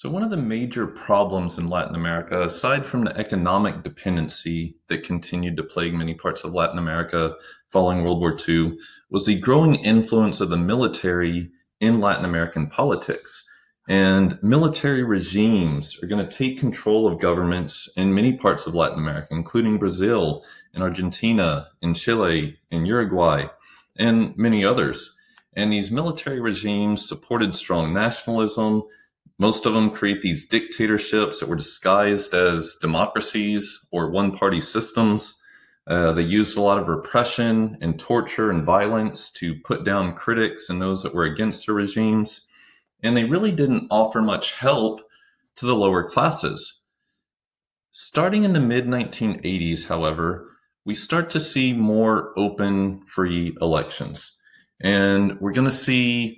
So, one of the major problems in Latin America, aside from the economic dependency that continued to plague many parts of Latin America following World War II, was the growing influence of the military in Latin American politics. And military regimes are going to take control of governments in many parts of Latin America, including Brazil and Argentina and Chile and Uruguay and many others. And these military regimes supported strong nationalism. Most of them create these dictatorships that were disguised as democracies or one party systems. They used a lot of repression and torture and violence to put down critics and those that were against the regimes. And they really didn't offer much help to the lower classes. Starting in the mid 1980s, however, we start to see more open, free elections. And we're going to see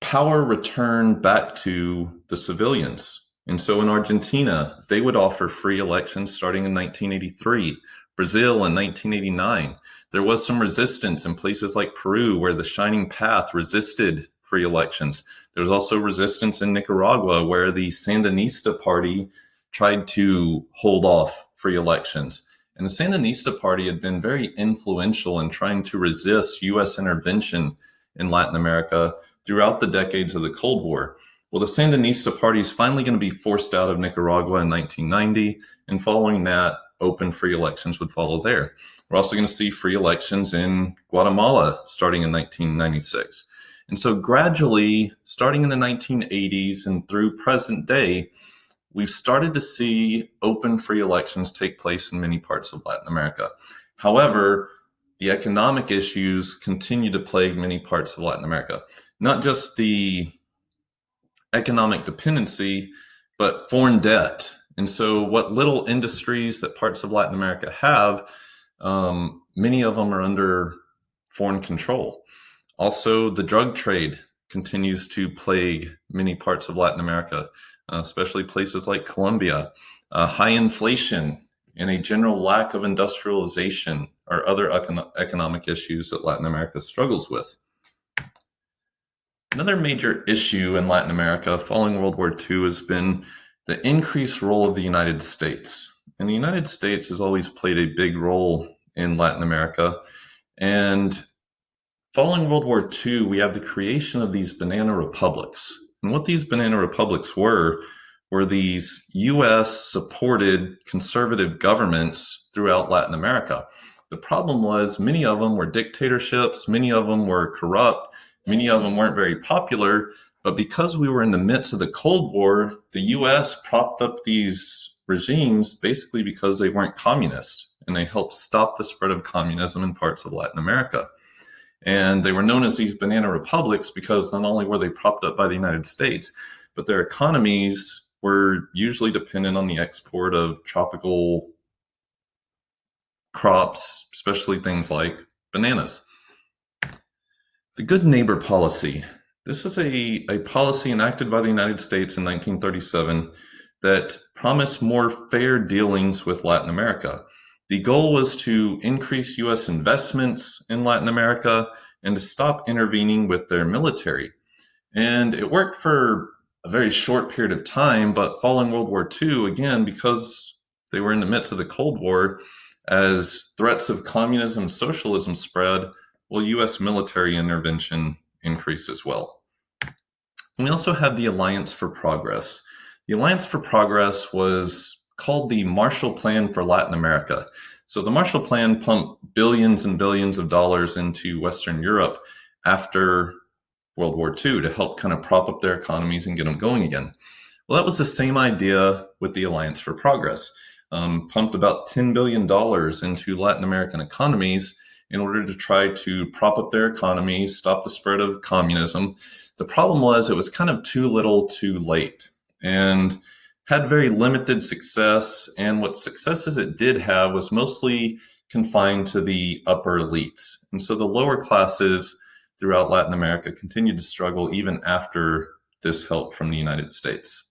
power returned back to the civilians. And so in Argentina, they would offer free elections starting in 1983. Brazil in 1989. There was some resistance in places like Peru, where the Shining Path resisted free elections. There was also resistance in Nicaragua, where the Sandinista party tried to hold off free elections. And the Sandinista party had been very influential in trying to resist U.S. intervention in Latin America throughout the decades of the Cold War. Well, the Sandinista party is finally going to be forced out of Nicaragua in 1990, and following that, open free elections would follow there. We're also going to see free elections in Guatemala starting in 1996. And so gradually, starting in the 1980s and through present day, we've started to see open free elections take place in many parts of Latin America. However, the economic issues continue to plague many parts of Latin America. Not just the economic dependency, but foreign debt. And so what little industries that parts of Latin America have, many of them are under foreign control. Also, the drug trade continues to plague many parts of Latin America, especially places like Colombia. High inflation and a general lack of industrialization are other economic issues that Latin America struggles with. Another major issue in Latin America following World War II has been the increased role of the United States. And the United States has always played a big role in Latin America. And following World War II, we have the creation of these banana republics. And what these banana republics were these US supported conservative governments throughout Latin America. The problem was many of them were dictatorships, many of them were corrupt, many of them weren't very popular. But because we were in the midst of the Cold War, the US propped up these regimes basically because they weren't communist, and they helped stop the spread of communism in parts of Latin America. And they were known as these banana republics because not only were they propped up by the United States, but their economies were usually dependent on the export of tropical crops, especially things like bananas. The Good Neighbor Policy. This is a policy enacted by the United States in 1937 that promised more fair dealings with Latin America. The goal was to increase U.S. investments in Latin America and to stop intervening with their military. And it worked for a very short period of time, but following World War II, again, because they were in the midst of the Cold War, as threats of communism and socialism spread, well, U.S. military intervention increased as well. And we also have the Alliance for Progress. The Alliance for Progress was called the Marshall Plan for Latin America. So the Marshall Plan pumped billions and billions of dollars into Western Europe after World War II to help kind of prop up their economies and get them going again. Well, that was the same idea with the Alliance for Progress. Pumped about $10 billion into Latin American economies in order to try to prop up their economies, stop the spread of communism. The problem was it was kind of too little too late and had very limited success. And what successes it did have was mostly confined to the upper elites. And so the lower classes throughout Latin America continued to struggle even after this help from the United States.